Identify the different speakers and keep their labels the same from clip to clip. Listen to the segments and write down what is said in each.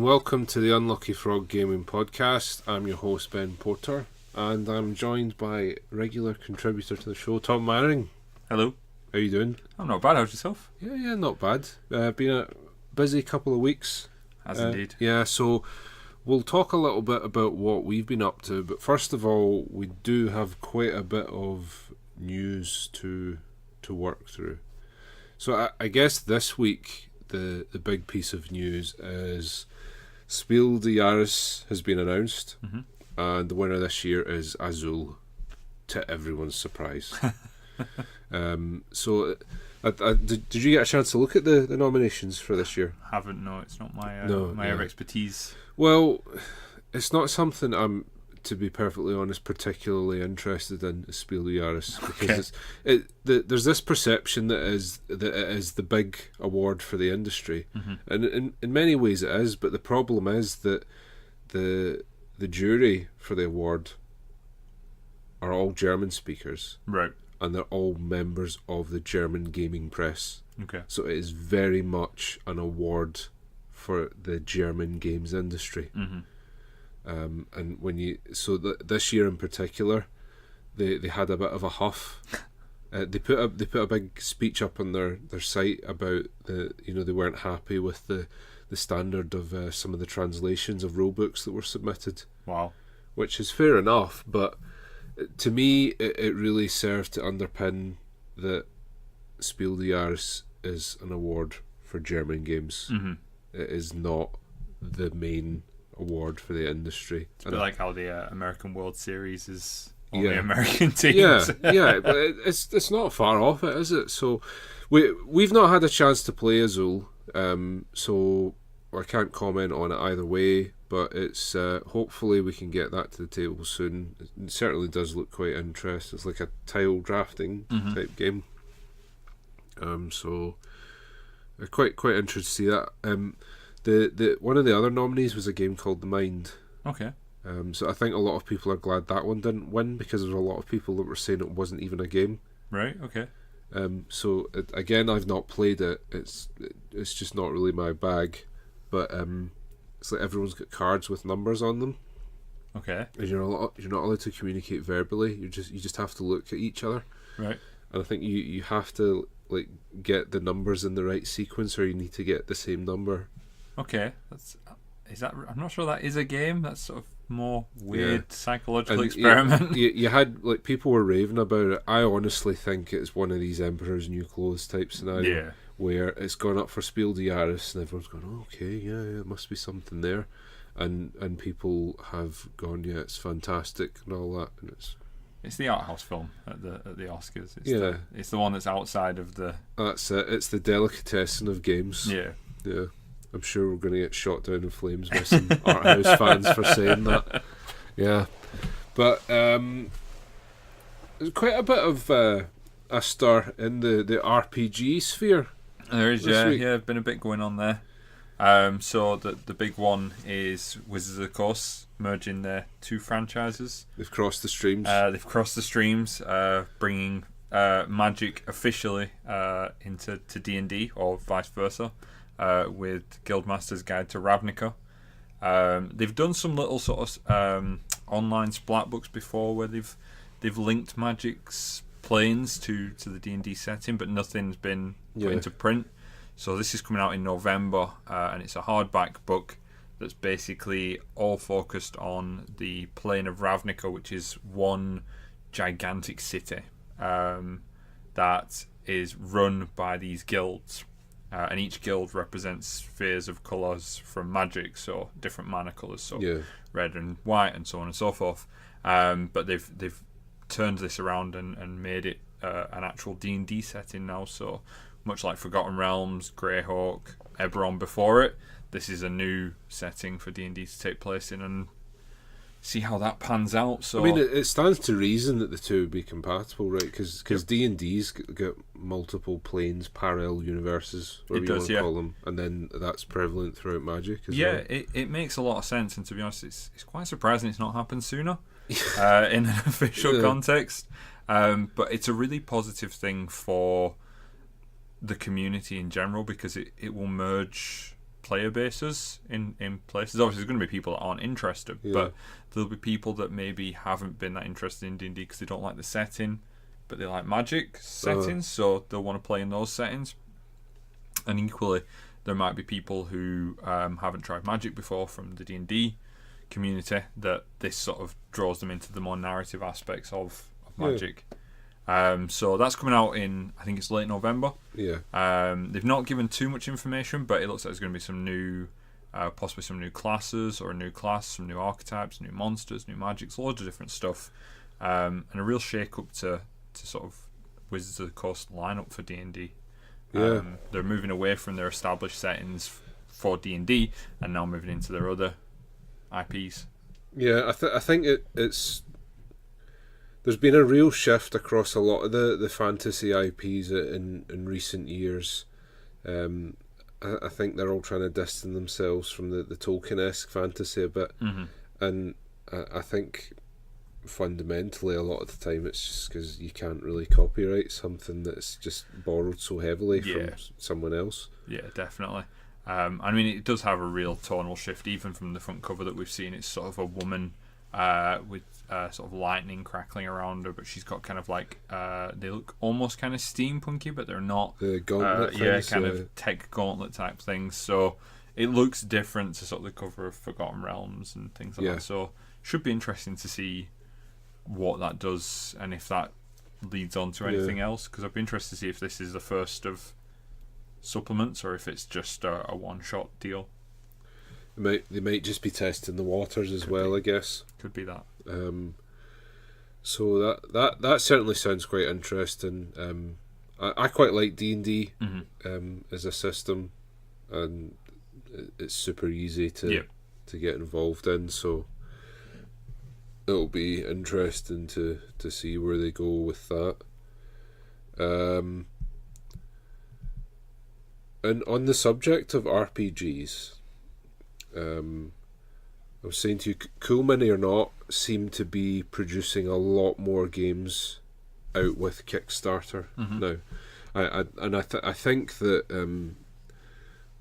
Speaker 1: and welcome to the Unlucky Frog Gaming Podcast. I'm your host, Ben Porter, and I'm joined by regular contributor to the show, Tom Manning.
Speaker 2: Hello.
Speaker 1: How you doing?
Speaker 2: I'm not bad. How's yourself?
Speaker 1: Yeah, not bad. Been a busy couple of weeks.
Speaker 2: As indeed.
Speaker 1: Yeah, so we'll talk a little bit about what we've been up to, but first of all, we do have quite a bit of news to work through. So I guess this week the big piece of news is Spiel Jahres has been announced, and the winner this year is Azul, to everyone's surprise. So did you get a chance to look at the nominations for this year?
Speaker 2: Haven't, no. It's not my area of expertise.
Speaker 1: Well, it's not something I'm, to be perfectly honest, particularly interested in, Spiel Jahres, because there's this perception that it is the big award for the industry, and in many ways it is. But the problem is that the jury for the award are all German speakers,
Speaker 2: right?
Speaker 1: And they're all members of the German gaming press.
Speaker 2: Okay.
Speaker 1: So it is very much an award for the German games industry. And when this year in particular, they had a bit of a huff. They put a big speech up on their site about they weren't happy with the standard of some of the translations of rulebooks that were submitted.
Speaker 2: Wow. Which
Speaker 1: is fair enough, but to me it really served to underpin that Spiel Jahres is an award for German games. It is not the main award for the industry.
Speaker 2: It's a bit like how the American World Series is only American teams.
Speaker 1: Yeah, but it's not far off it, is it? So we've not had a chance to play Azul, so I can't comment on it either way, but it's hopefully we can get that to the table soon. It certainly does look quite interesting. It's like a tile drafting type game. So quite interested to see that. The one of the other nominees was a game called The Mind.
Speaker 2: Okay.
Speaker 1: So I think a lot of people are glad that one didn't win, because there were a lot of people that were saying it wasn't even a game.
Speaker 2: Right. Okay.
Speaker 1: So again, I've not played it. It's just not really my bag. But it's like everyone's got cards with numbers on them.
Speaker 2: Okay.
Speaker 1: And you're not allowed to communicate verbally. You just have to look at each other.
Speaker 2: Right.
Speaker 1: And I think you have to like get the numbers in the right sequence, or you need to get the same number.
Speaker 2: Okay, I'm not sure that is a game. That's sort of more weird psychological experiment.
Speaker 1: You had like people were raving about it. I honestly think it's one of these Emperor's New Clothes type scenario where it's gone up for Spiel Jahres and everyone's gone, oh, okay, yeah, it must be something there, and people have gone, yeah, it's fantastic and all that, and
Speaker 2: it's the art house film at the Oscars. It's the one that's outside of the.
Speaker 1: That's it. It's the delicatessen of games.
Speaker 2: Yeah.
Speaker 1: I'm sure we're going to get shot down in flames by some art house fans for saying that. Yeah, but there's quite a bit of a stir in the RPG sphere.
Speaker 2: There is, been a bit going on there. So the big one is Wizards of the Coast merging their two franchises.
Speaker 1: They've crossed the streams.
Speaker 2: Bringing Magic officially into D&D, or vice versa. With Guildmaster's Guide to Ravnica. They've done some little sort of online splat books before where they've linked Magic's planes to the D&D setting, but nothing's been put into print. So this is coming out in November, and it's a hardback book that's basically all focused on the plane of Ravnica, which is one gigantic city that is run by these guilds. And each guild represents spheres of colours from Magic, so different mana colours, so red and white and so on and so forth. But they've turned this around and made it an actual D&D setting now. So much like Forgotten Realms, Greyhawk, Eberron before it, this is a new setting for D&D to take place in, and see how that pans out. So
Speaker 1: I mean, it stands to reason that the two would be compatible, right? Because D&D's got multiple planes, parallel universes, whatever you want to call them, and then that's prevalent throughout Magic as well.
Speaker 2: It makes a lot of sense, and to be honest, it's quite surprising it's not happened sooner in an official context. But it's a really positive thing for the community in general, because it will merge player bases in places. Obviously, there's going to be people that aren't interested, but there'll be people that maybe haven't been that interested in D&D because they don't like the setting, but they like Magic settings, so they'll want to play in those settings. And equally, there might be people who haven't tried Magic before from the D&D community that this sort of draws them into the more narrative aspects of Magic. So that's coming out in, I think it's late November. They've not given too much information, but it looks like there's going to be some new, possibly some new classes or a new class, some new archetypes, new monsters, new magics, loads of different stuff, and a real shake-up to sort of Wizards of the Coast lineup for D&D. They're moving away from their established settings for D&D and now moving into their other IPs.
Speaker 1: I think it's there's been a real shift across a lot of the fantasy IPs in recent years. I think they're all trying to distance themselves from the Tolkien-esque fantasy a bit, and I think fundamentally a lot of the time it's just because you can't really copyright something that's just borrowed so heavily from someone else. Yeah,
Speaker 2: definitely. I mean, it does have a real tonal shift, even from the front cover that we've seen. It's sort of a woman with sort of lightning crackling around her, but she's got kind of like they look almost kind of steampunky, but they're not.
Speaker 1: The gauntlet things,
Speaker 2: kind of tech gauntlet type things. So it looks different to sort of the cover of Forgotten Realms and things like that. So should be interesting to see what that does and if that leads on to anything else, because I'd be interested to see if this is the first of supplements or if it's just a one-shot deal.
Speaker 1: They might just be testing the waters as well, I guess.
Speaker 2: Could be that.
Speaker 1: So that certainly sounds quite interesting. I quite like D&D as a system, and it's super easy to get involved in. So it'll be interesting to see where they go with that. And on the subject of RPGs, I was saying to you, Cool Mini or not, seem to be producing a lot more games out with Kickstarter now. I think that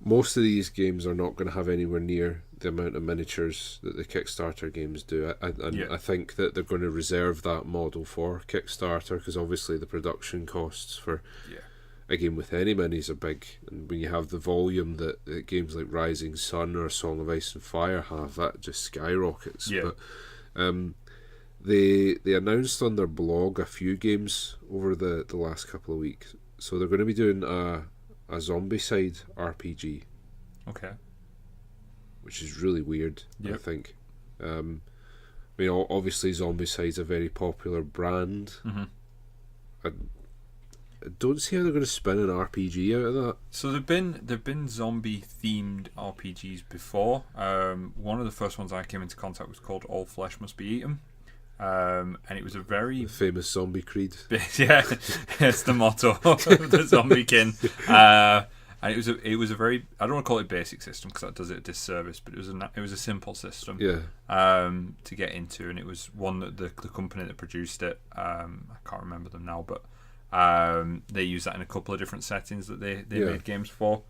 Speaker 1: most of these games are not going to have anywhere near the amount of miniatures that the Kickstarter games do. I think that they're going to reserve that model for Kickstarter, because obviously the production costs for a game with any minis are big, and when you have the volume that games like Rising Sun or Song of Ice and Fire have, that just skyrockets. But they announced on their blog a few games over the last couple of weeks. So they're going to be doing a Zombicide RPG.
Speaker 2: Okay.
Speaker 1: Which is really weird, I think. I mean, obviously Zombicide's a very popular brand. I don't see how they're going to spin an RPG out of that. So
Speaker 2: there've been zombie themed RPGs before. One of the first ones I came into contact was called All Flesh Must Be Eaten, and it was a very
Speaker 1: famous zombie creed.
Speaker 2: It's the motto of the Zombie Kin. And it was a very, I don't want to call it basic system because that does it a disservice, but it was a simple system to get into, and it was one that the company that produced it, I can't remember them now, but they used that in a couple of different settings that they made games for,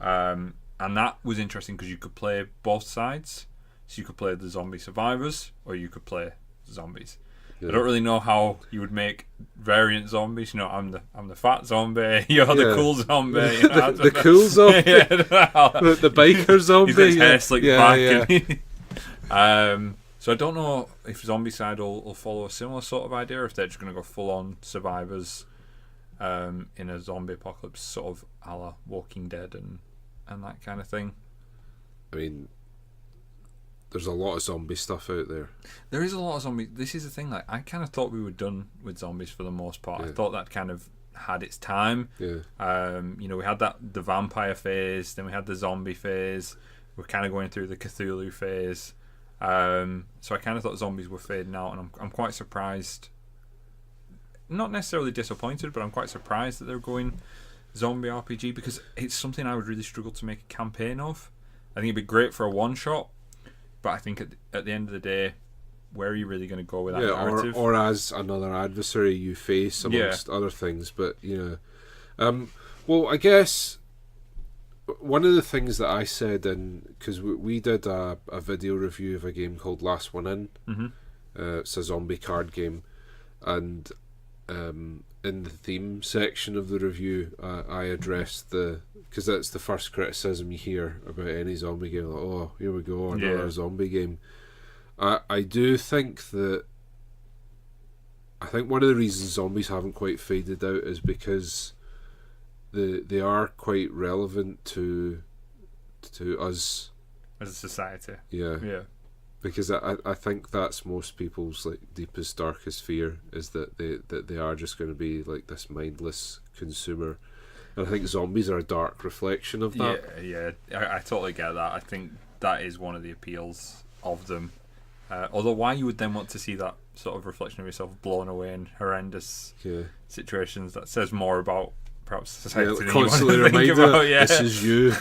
Speaker 2: and that was interesting because you could play both sides. So you could play the zombie survivors or you could play zombies. I don't really know how you would make variant zombies. You know, I'm the fat zombie. You're the cool zombie. You know,
Speaker 1: the cool zombie. The biker zombie.
Speaker 2: He's got his hair slicked back. So I don't know if Zombicide will follow a similar sort of idea, or if they're just going to go full on survivors in a zombie apocalypse, sort of a la Walking Dead and that kind of thing.
Speaker 1: I mean, there's a lot of zombie stuff out there.
Speaker 2: There is a lot of zombies. This is the thing. Like, I kind of thought we were done with zombies for the most part. I thought that kind of had its time. You know, we had the vampire phase, then we had the zombie phase. We're kind of going through the Cthulhu phase. So I kind of thought zombies were fading out, and I'm quite surprised. Not necessarily disappointed, but I'm quite surprised that they're going zombie RPG, because it's something I would really struggle to make a campaign of. I think it'd be great for a one shot. But I think at the end of the day, where are you really going to go with that narrative?
Speaker 1: Or as another adversary you face amongst other things. But, you know, well, I guess one of the things that I said, because we did a video review of a game called Last One In. It's a zombie card game, and in the theme section of the review, I addressed because that's the first criticism you hear about any zombie game. Like, oh, here we go, another zombie game. I do think that. I think one of the reasons zombies haven't quite faded out is because they are quite relevant to us
Speaker 2: as a society.
Speaker 1: Yeah. Because I think that's most people's like deepest, darkest fear, is that they are just going to be like this mindless consumer, and I think zombies are a dark reflection of that.
Speaker 2: Yeah, I totally get that. I think that is one of the appeals of them. Although why you would then want to see that sort of reflection of yourself blown away in horrendous situations, that says more about perhaps society than
Speaker 1: constantly
Speaker 2: you want to think
Speaker 1: reminder,
Speaker 2: about.
Speaker 1: this is you.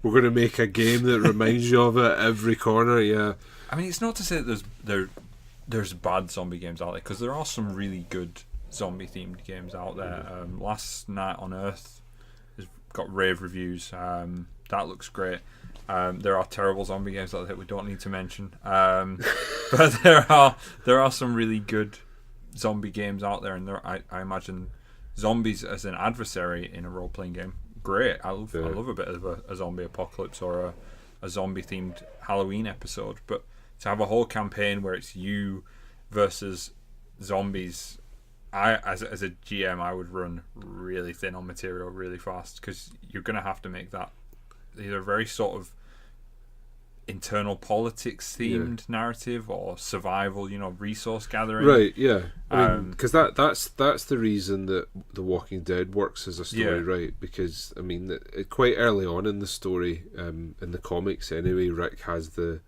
Speaker 1: We're going to make a game that reminds you of it every corner. Yeah,
Speaker 2: I mean, it's not to say that there's bad zombie games out there, because there are some really good zombie themed games out there. Last Night on Earth has got rave reviews. That looks great. There are terrible zombie games out there that we don't need to mention, but there are some really good zombie games out there, and I imagine zombies as an adversary in a role playing game, great. I love a bit of a zombie apocalypse or a zombie themed Halloween episode, but to have a whole campaign where it's you versus zombies, as a GM I would run really thin on material really fast, because you're going to have to make that either very sort of internal politics themed narrative or survival, resource gathering.
Speaker 1: Right, yeah. Because that's the reason that The Walking Dead works as a story, right? Because I mean, quite early on in the story, in the comics anyway, Rick has the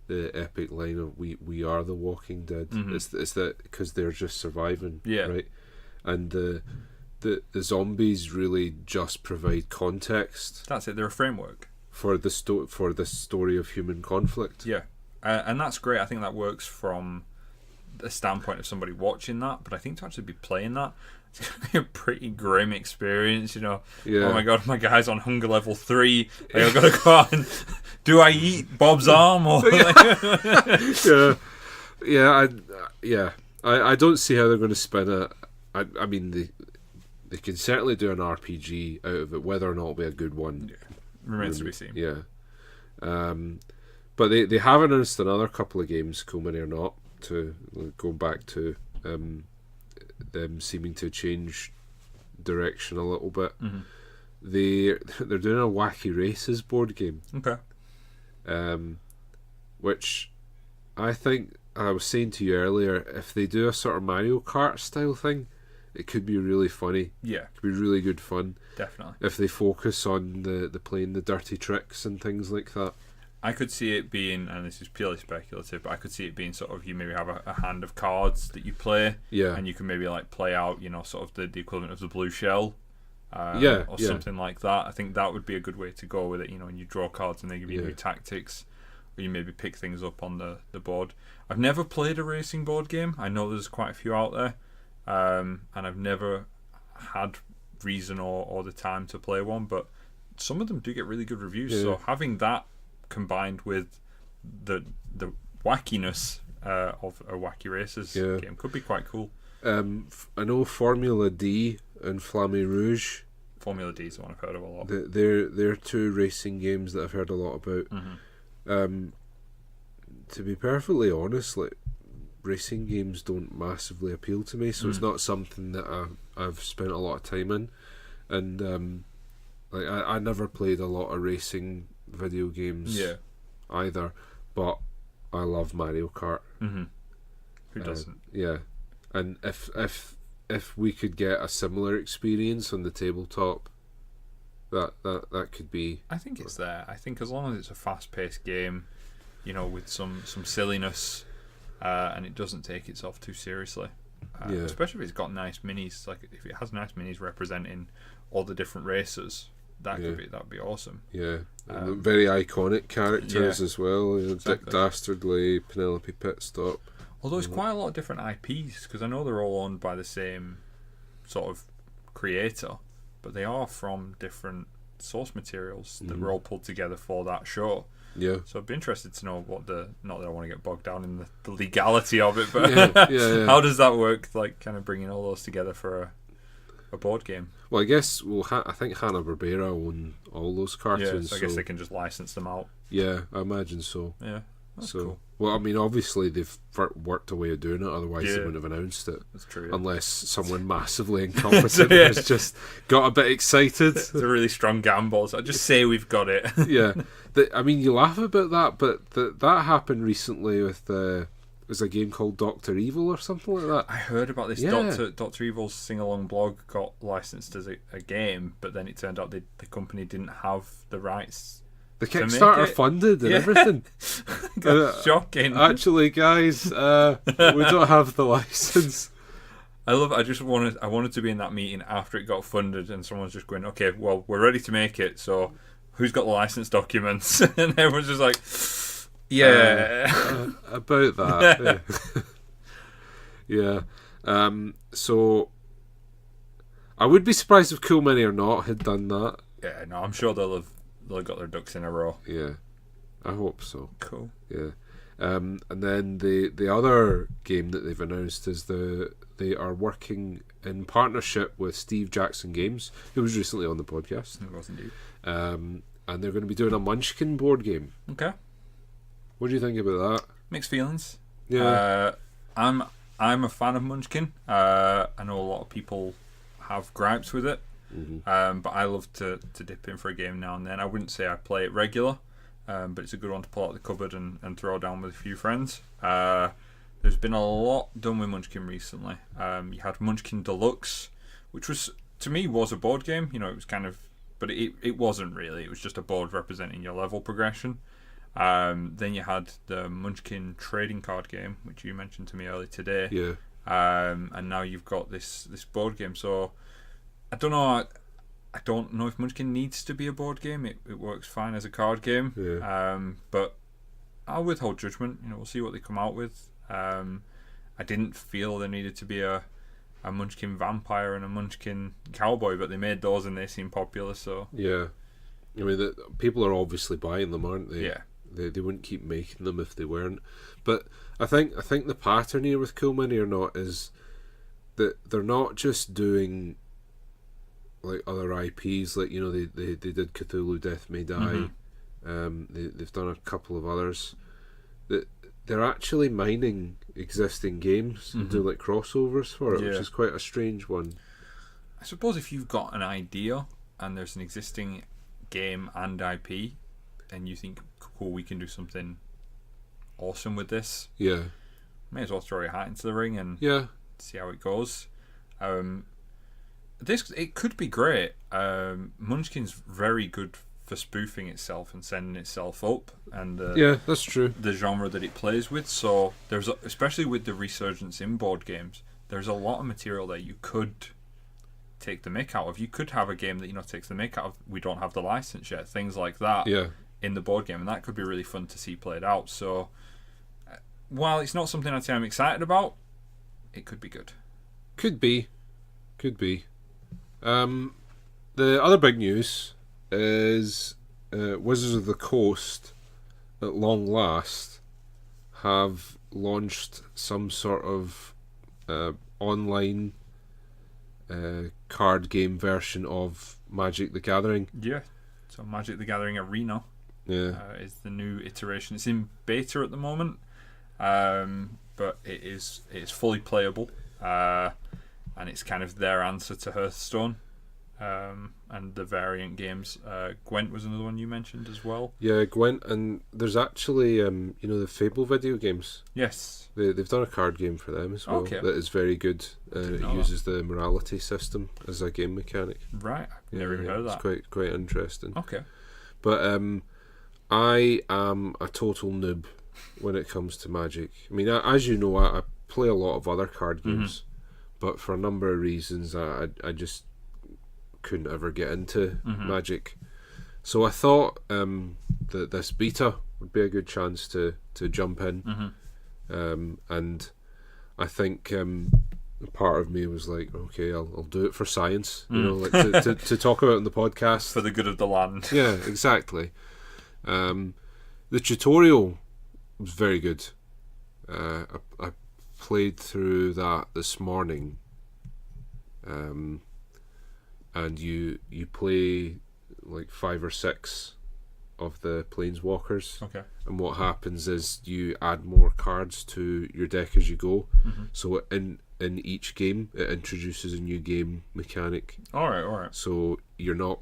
Speaker 1: epic line of "We are the Walking Dead." It's that because they're just surviving, right? And the zombies really just provide context.
Speaker 2: That's it. They're a framework
Speaker 1: for the story of human conflict.
Speaker 2: Yeah, and that's great. I think that works from the standpoint of somebody watching that, but I think to actually be playing that, it's going to be a pretty grim experience, Oh my god, my guy's on hunger level 3. I've got to go out and do I eat Bob's arm or?
Speaker 1: I don't see how they're going to spin it. I mean, they can certainly do an RPG out of it. Whether or not it'll be a good one
Speaker 2: remains to be seen.
Speaker 1: Yeah. But they have announced another couple of games, Comedy or not, to go back to them seeming to change direction a little bit. They're doing a Wacky Races board game.
Speaker 2: Okay.
Speaker 1: Which I think, I was saying to you earlier, if they do a sort of Mario Kart style thing, it could be really funny.
Speaker 2: Yeah.
Speaker 1: It could be really good fun.
Speaker 2: Definitely.
Speaker 1: If they focus on the playing the dirty tricks and things like that.
Speaker 2: I could see it being, and this is purely speculative, but I could see it being sort of, you maybe have a hand of cards that you play, and you can maybe like play out, sort of the equivalent of the blue shell, or something like that. I think that would be a good way to go with it, and you draw cards and they give you new tactics, or you maybe pick things up on the board. I've never played a racing board game. I know there's quite a few out there, and I've never had reason or the time to play one, but some of them do get really good reviews, so having that combined with the wackiness of a Wacky Races game could be quite cool.
Speaker 1: I know Formula D and Flamme Rouge.
Speaker 2: Formula D is the one I've heard of a lot.
Speaker 1: They're two racing games that I've heard a lot about. To be perfectly honest, like, racing games don't massively appeal to me, so it's not something that I've spent a lot of time in, and like I never played a lot of racing video games either, but I love Mario Kart.
Speaker 2: Who doesn't?
Speaker 1: Yeah, and if we could get a similar experience on the tabletop, that could be.
Speaker 2: I think it's there. I think as long as it's a fast-paced game, with some silliness, and it doesn't take itself too seriously. Especially if it's got nice minis, like if it has nice minis representing all the different races. That'd be awesome. Yeah,
Speaker 1: and very iconic characters as well. Dick Dastardly, Penelope Pitstop.
Speaker 2: Although it's quite a lot of different IPs, because I know they're all owned by the same sort of creator, but they are from different source materials that were all pulled together for that show.
Speaker 1: Yeah.
Speaker 2: So I'd be interested to know what not that I want to get bogged down in the legality of it, but
Speaker 1: yeah.
Speaker 2: how does that work? Like, kind of bringing all those together for a board game.
Speaker 1: Well, I guess I think Hanna-Barbera own all those cartoons.
Speaker 2: Yeah, so I guess they can just license them out.
Speaker 1: Yeah, I imagine so.
Speaker 2: Yeah, that's cool.
Speaker 1: Well, I mean, obviously they've worked a way of doing it, otherwise they wouldn't have announced it.
Speaker 2: That's true.
Speaker 1: Unless someone massively incompetent has just got a bit excited.
Speaker 2: It's a really strong gamble. So I just say we've got it.
Speaker 1: Yeah. I mean, you laugh about that, but that happened recently with was a game called Dr. Evil or something like that.
Speaker 2: I heard about this.
Speaker 1: Yeah.
Speaker 2: Dr. Evil's sing-along blog got licensed as a game, but then it turned out the company didn't have the rights.
Speaker 1: The Kickstarter funded and everything.
Speaker 2: Shocking.
Speaker 1: Actually, guys, we don't have the license.
Speaker 2: I wanted to be in that meeting after it got funded, and someone's just going, "Okay, well, we're ready to make it. So, who's got the license documents?" And everyone's just like, "Yeah,
Speaker 1: about that." Yeah. So, I would be surprised if Cool Mini or Not had done that.
Speaker 2: Yeah, no, I'm sure they'll have got their ducks in a row.
Speaker 1: Yeah, I hope so.
Speaker 2: Cool.
Speaker 1: Yeah. And then the other game that they've announced is they are working in partnership with Steve Jackson Games, who was recently on the podcast.
Speaker 2: It was indeed.
Speaker 1: And they're going to be doing a Munchkin board game.
Speaker 2: Okay.
Speaker 1: What do you think about that?
Speaker 2: Mixed feelings.
Speaker 1: Yeah.
Speaker 2: I'm a fan of Munchkin. I know a lot of people have gripes with it. But I love to dip in for a game now and then. I wouldn't say I play it regular, but it's a good one to pull out the cupboard and throw down with a few friends. There's been a lot done with Munchkin recently. You had Munchkin Deluxe, which to me was a board game. You know, it was kind of, but it wasn't really. It was just a board representing your level progression. Then you had the Munchkin trading card game, which you mentioned to me earlier today.
Speaker 1: Yeah.
Speaker 2: And now you've got this board game. So I don't know. I don't know if Munchkin needs to be a board game. It works fine as a card game.
Speaker 1: Yeah.
Speaker 2: But I'll withhold judgment. You know, we'll see what they come out with. I didn't feel there needed to be a Munchkin vampire and a Munchkin cowboy, but they made those and they seem popular. So
Speaker 1: yeah, I mean, people are obviously buying them, aren't they?
Speaker 2: Yeah.
Speaker 1: They wouldn't keep making them if they weren't. But I think the pattern here with Cool Mini or Not is that they're not just doing like other IPs, like, you know, they did Cthulhu Death May Die. They've done a couple of others. They're actually mining existing games and do like crossovers for it, which is quite a strange one.
Speaker 2: I suppose if you've got an idea and there's an existing game and IP, and you think, cool, we can do something awesome with this, may as well throw your hat into the ring and see how it goes. It could be great. Munchkin's very good for spoofing itself and sending itself up, and
Speaker 1: that's true.
Speaker 2: The genre that it plays with. So there's especially with the resurgence in board games, there's a lot of material that you could take the mick out of. You could have a game that, you know, takes the mick out of, we don't have the license yet, things like that. In the board game, and that could be really fun to see played out. So while it's not something I'd say I'm excited about, it could be good.
Speaker 1: Could be. The other big news is Wizards of the Coast, at long last, have launched some sort of online card game version of Magic the Gathering.
Speaker 2: Yeah. So Magic the Gathering Arena is the new iteration. It's in beta at the moment, but it is fully playable, and it's kind of their answer to Hearthstone. And the variant games. Gwent was another one you mentioned as well. Yeah,
Speaker 1: Gwent, and there's actually you know, the Fable video games.
Speaker 2: Yes,
Speaker 1: they've done a card game for them as well.
Speaker 2: Okay.
Speaker 1: That is very good. It uses the morality system as a game mechanic.
Speaker 2: Right, I've never even heard of that.
Speaker 1: It's quite interesting.
Speaker 2: Okay,
Speaker 1: but I am a total noob when it comes to Magic. I mean, as you know, I play a lot of other card games, but for a number of reasons, I just couldn't ever get into Magic. So I thought that this beta would be a good chance to jump in. And I think part of me was like, okay, I'll do it for science, you know, like to talk about it in the podcast
Speaker 2: for the good of the land.
Speaker 1: Yeah, exactly. The tutorial was very good. I played through that this morning, and you play like 5 or 6 of the planeswalkers.
Speaker 2: Okay.
Speaker 1: And what happens is you add more cards to your deck as you go.
Speaker 2: Mm-hmm.
Speaker 1: So in each game, it introduces a new game mechanic.
Speaker 2: All right.
Speaker 1: So you're not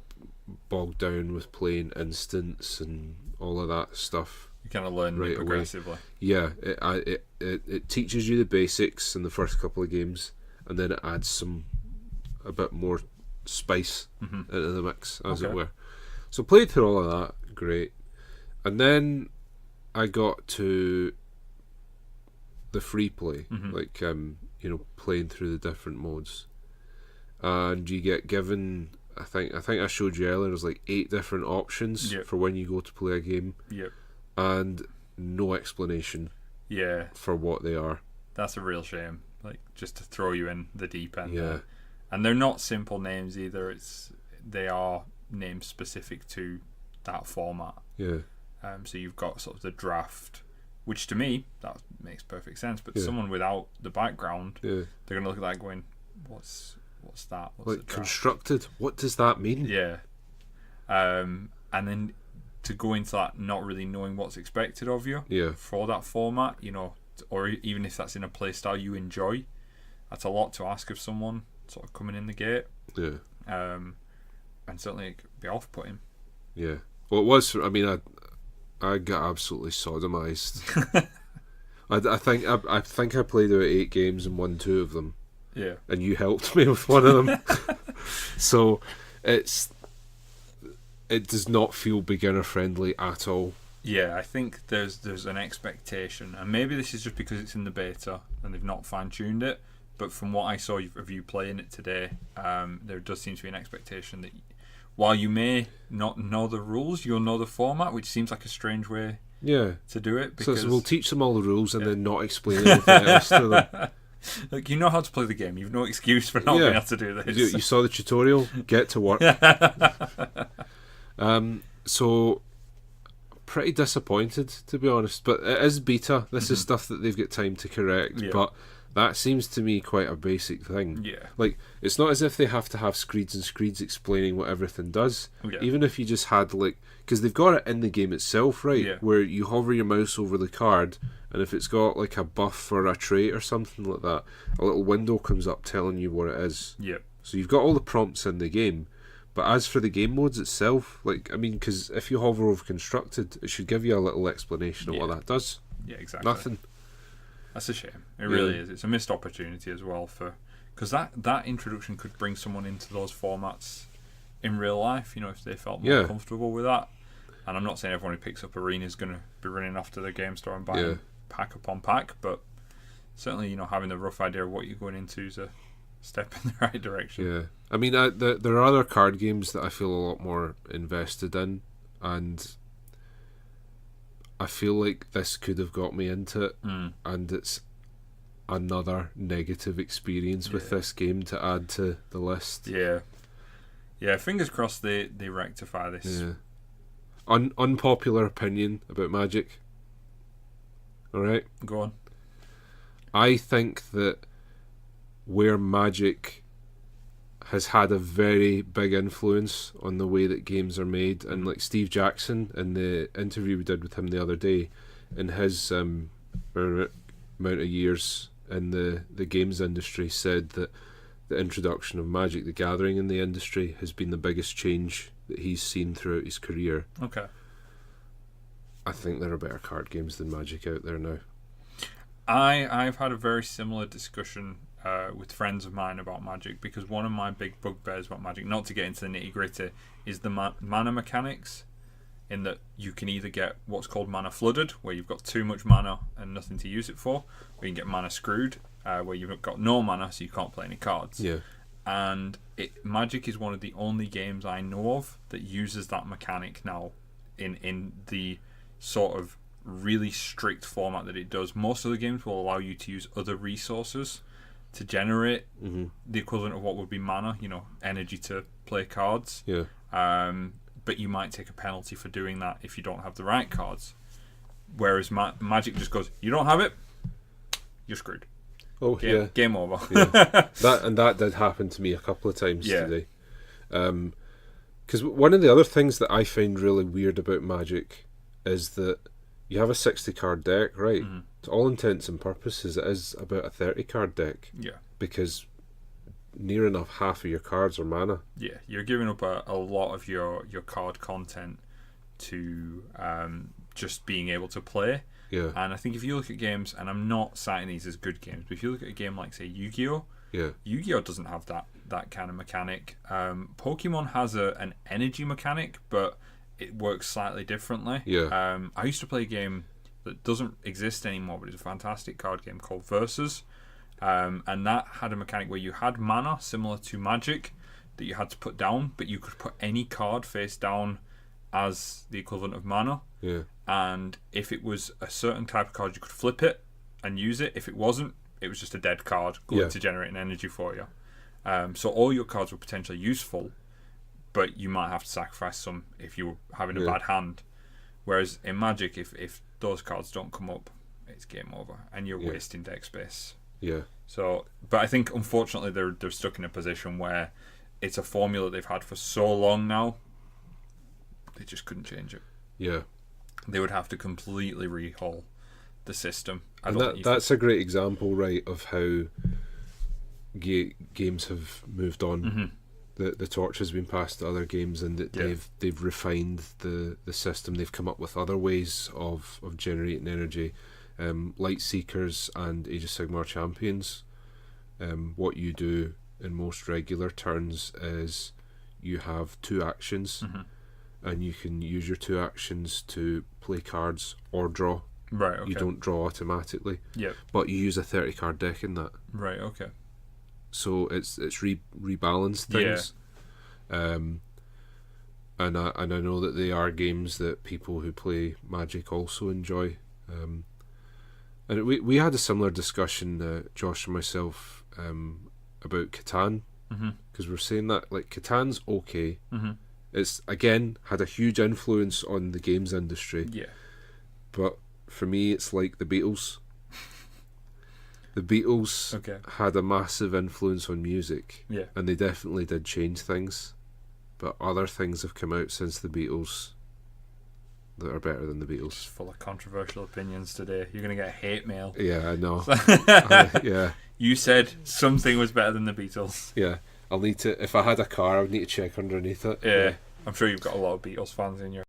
Speaker 1: bogged down with playing instants and all of that stuff.
Speaker 2: You kind of learn it progressively.
Speaker 1: Yeah, it teaches you the basics in the first couple of games, and then it adds a bit more spice into the mix, as it were. So played through all of that, great. And then I got to the free play, like playing through the different modes, and you get given. I think I showed you earlier. There's like 8 different options for when you go to play a game.
Speaker 2: Yep.
Speaker 1: And no explanation.
Speaker 2: Yeah.
Speaker 1: For what they are.
Speaker 2: That's a real shame. Like, just to throw you in the deep end.
Speaker 1: Yeah.
Speaker 2: And they're not simple names either. They are names specific to that format.
Speaker 1: Yeah.
Speaker 2: So you've got sort of the draft, which to me that makes perfect sense. But someone without the background, they're going to look at that going, "What's that? What's
Speaker 1: like constructed? What does that mean?"
Speaker 2: Yeah. And then to go into that not really knowing what's expected of you for that format, or even if that's in a play style you enjoy, that's a lot to ask of someone sort of coming in the gate.
Speaker 1: Yeah.
Speaker 2: And certainly it could be off-putting.
Speaker 1: Yeah. Well, it was. I mean, I got absolutely sodomized. I think I played about 8 games and won 2 of them.
Speaker 2: Yeah. And
Speaker 1: you helped me with one of them. So it does not feel beginner friendly at all.
Speaker 2: Yeah, I think there's an expectation, and maybe this is just because it's in the beta and they've not fine-tuned it, but from what I saw of you playing it today, there does seem to be an expectation that while you may not know the rules, you'll know the format, which seems like a strange way to do it. Because
Speaker 1: so we'll teach them all the rules and then not explain anything else to them.
Speaker 2: Like, you know how to play the game. You've no excuse for not being able to do this.
Speaker 1: You saw the tutorial. Get to work. So pretty disappointed, to be honest. But it is beta. This is stuff that they've got time to correct.
Speaker 2: Yeah.
Speaker 1: But that seems to me quite a basic thing.
Speaker 2: Yeah.
Speaker 1: Like, it's not as if they have to have screeds and screeds explaining what everything does.
Speaker 2: Yeah.
Speaker 1: Even if you just had, like... Because they've got it in the game itself, right?
Speaker 2: Yeah.
Speaker 1: Where you hover your mouse over the card, and if it's got, like, a buff or a trait or something like that, a little window comes up telling you what it is.
Speaker 2: Yep.
Speaker 1: So you've got all the prompts in the game. But as for the game modes itself, like, I mean, because if you hover over constructed, it should give you a little explanation of what that does.
Speaker 2: Yeah, exactly.
Speaker 1: Nothing.
Speaker 2: That's a shame. It really is. It's a missed opportunity as well because that introduction could bring someone into those formats in real life. If they felt more comfortable with that. And I'm not saying everyone who picks up Arena is going to be running off to the game store and buying pack upon pack, but certainly having the rough idea of what you're going into is a step in the right direction.
Speaker 1: Yeah, I mean, there are other card games that I feel a lot more invested in, and I feel like this could have got me into it, and it's another negative experience with this game to add to the list.
Speaker 2: Yeah. Fingers crossed they rectify this.
Speaker 1: Yeah. Unpopular opinion about Magic. All right,
Speaker 2: go on.
Speaker 1: I think that where Magic has had a very big influence on the way that games are made, and like Steve Jackson in the interview we did with him the other day, in his amount of years in the games industry, said that the introduction of Magic the Gathering in the industry has been the biggest change that he's seen throughout his career.
Speaker 2: Okay.
Speaker 1: I think there are better card games than Magic out there now.
Speaker 2: I've had a very similar discussion with friends of mine about Magic, because one of my big bugbears about Magic, not to get into the nitty gritty, is the mana mechanics, in that you can either get what's called mana flooded, where you've got too much mana and nothing to use it for, or you can get mana screwed, where you've got no mana so you can't play any cards.
Speaker 1: Yeah.
Speaker 2: And Magic is one of the only games I know of that uses that mechanic now in the sort of really strict format that it does. Most of the games will allow you to use other resources, to generate the equivalent of what would be mana, energy to play cards.
Speaker 1: Yeah.
Speaker 2: But you might take a penalty for doing that if you don't have the right cards. Whereas Magic just goes, you don't have it, you're screwed.
Speaker 1: Oh,
Speaker 2: Game over.
Speaker 1: Yeah. That did happen to me a couple of times today. Because one of the other things that I find really weird about Magic is that you have a 60-card deck, right? To all intents and purposes, it is about a 30-card deck.
Speaker 2: Yeah.
Speaker 1: Because near enough half of your cards are mana.
Speaker 2: Yeah, you're giving up a lot of your card content to just being able to play.
Speaker 1: Yeah.
Speaker 2: And I think if you look at games, and I'm not citing these as good games, but if you look at a game like, say, Yu-Gi-Oh!
Speaker 1: Yeah.
Speaker 2: Yu-Gi-Oh! Doesn't have that kind of mechanic. Pokemon has an energy mechanic, but it works slightly differently.
Speaker 1: Yeah.
Speaker 2: I used to play a game that doesn't exist anymore, but it's a fantastic card game called Versus. And that had a mechanic where you had mana, similar to Magic, that you had to put down, but you could put any card face down as the equivalent of mana.
Speaker 1: Yeah.
Speaker 2: And if it was a certain type of card, you could flip it and use it. If it wasn't, it was just a dead card going to generate an energy for you. So all your cards were potentially useful, but you might have to sacrifice some if you were having a bad hand. Whereas in Magic, if those cards don't come up, it's game over, and you're wasting deck space.
Speaker 1: Yeah.
Speaker 2: So, but I think unfortunately they're stuck in a position where it's a formula they've had for so long now. They just couldn't change it.
Speaker 1: Yeah.
Speaker 2: They would have to completely rehaul the system.
Speaker 1: And that's a great example, right, of how games have moved on. The torch has been passed to other games, and that they've refined the system. They've come up with other ways of generating energy. Light Seekers and Age of Sigmar Champions. What you do in most regular turns is you have 2 actions, and you can use your 2 actions to play cards or draw.
Speaker 2: Right, okay.
Speaker 1: You don't draw automatically.
Speaker 2: Yep.
Speaker 1: But you use a 30-card deck in that.
Speaker 2: Right, okay.
Speaker 1: So it's rebalanced things. Yeah. And I know that they are games that people who play Magic also enjoy. And we had a similar discussion, Josh and myself, about Catan, because we're saying that like Catan's okay. It's again had a huge influence on the games industry.
Speaker 2: Yeah.
Speaker 1: But for me, it's like the Beatles. The Beatles had a massive influence on music.
Speaker 2: Yeah.
Speaker 1: And they definitely did change things. But other things have come out since the Beatles that are better than the Beatles.
Speaker 2: Just full of controversial opinions today. You're going to get hate mail.
Speaker 1: Yeah, I know. Yeah.
Speaker 2: You said something was better than the Beatles.
Speaker 1: Yeah. I'll need to, if I had a car, I would need to check underneath it.
Speaker 2: Yeah. I'm sure you've got a lot of Beatles fans in your